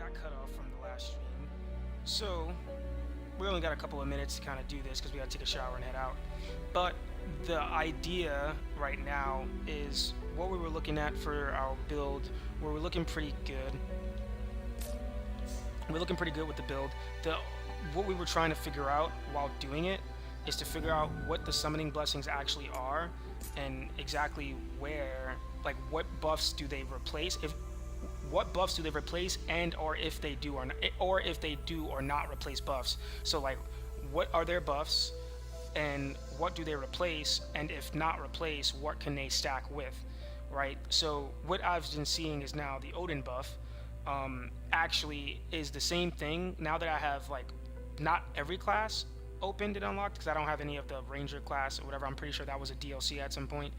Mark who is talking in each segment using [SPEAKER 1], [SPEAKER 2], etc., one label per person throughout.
[SPEAKER 1] got cut off from the last stream. So we only got a couple of minutes to kind of do this because we got to take a shower and head out. But the idea right now is what we were looking at for our build. Where we're looking pretty good. We're looking pretty good with the build. What we were trying to figure out while doing it is to figure out what the summoning blessings actually are and exactly where, like, what buffs do they replace, what buffs do they replace, and or if they do or not replace buffs. So like, what are their buffs and what do they replace, and if not replace, what can they stack with, right? So what I've been seeing is now the Odin buff actually is the same thing now that I have, like, not every class opened and unlocked because I don't have any of the ranger class or whatever. I'm pretty sure that was a DLC at some point.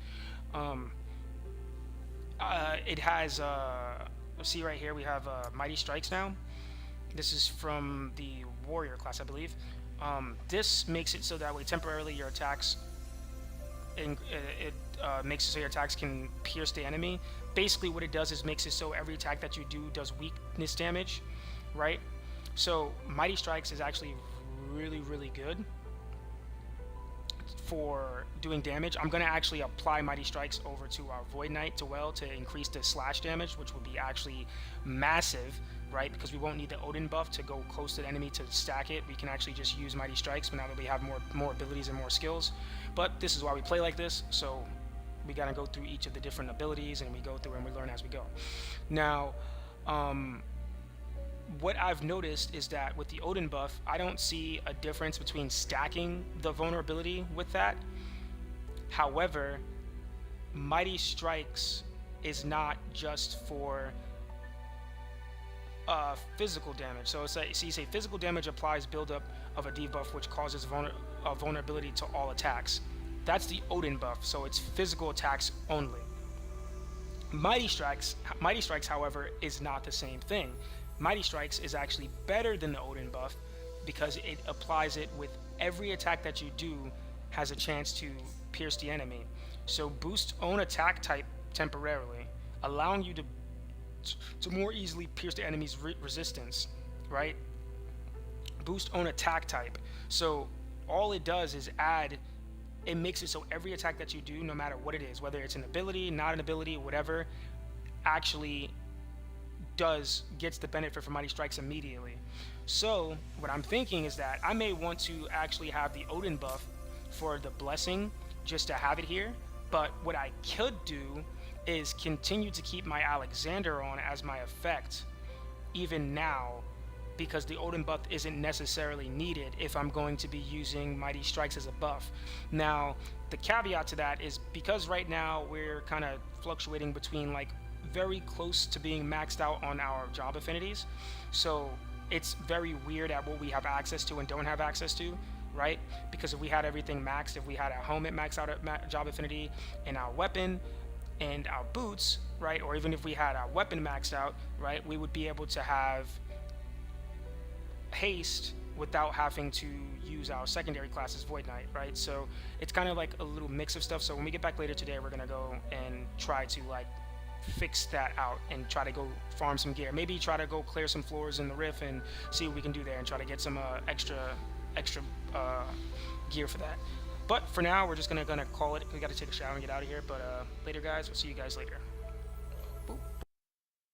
[SPEAKER 1] It has see right here we have mighty strikes now. This is from the warrior class, I believe. This makes it so that way temporarily your attacks it makes it so your attacks can pierce the enemy. Basically what it does is makes it so every attack that you do does weakness damage, right? So mighty strikes is actually really good for doing damage. I'm going to actually apply mighty strikes over to our void knight to increase the slash damage, which would be actually massive, right? Because we won't need the Odin buff to go close to the enemy to stack it. We can actually just use mighty strikes now that we have more abilities and more skills. But this is why we play like this, so we got to go through each of the different abilities, and we go through and we learn as we go. Now what I've noticed is that with the Odin buff, I don't see a difference between stacking the vulnerability with that. However, mighty strikes is not just for physical damage. So it's like, so you say physical damage applies buildup of a debuff which causes vulnerability to all attacks. That's the Odin buff, so it's physical attacks only. Mighty strikes, however, is not the same thing. Mighty strikes is actually better than the Odin buff because it applies it with every attack that you do has a chance to pierce the enemy. So boost own attack type temporarily, allowing you to more easily pierce the enemy's resistance, right? Boost own attack type. So all it does is it makes it so every attack that you do, no matter what it is, whether it's an ability, not an ability, whatever, actually gets the benefit from mighty strikes immediately. So what I'm thinking is that I may want to actually have the Odin buff for the blessing just to have it here, but what I could do is continue to keep my Alexander on as my effect even now, because the Odin buff isn't necessarily needed if I'm going to be using mighty strikes as a buff. Now the caveat to that is because right now we're kind of fluctuating between like very close to being maxed out on our job affinities, so it's very weird at what we have access to and don't have access to, right? Because if we had everything maxed, if we had our helmet maxed out at job affinity and our weapon and our boots, right, or even if we had our weapon maxed out, right, we would be able to have haste without having to use our secondary classes void knight, right? So it's kind of like a little mix of stuff. So when we get back later today, we're gonna go and try to like fix that out and try to go farm some gear, maybe try to go clear some floors in the rift and see what we can do there and try to get some extra gear for that. But for now we're just gonna call it. We got to take a shower and get out of here, but later guys, we'll see you guys later.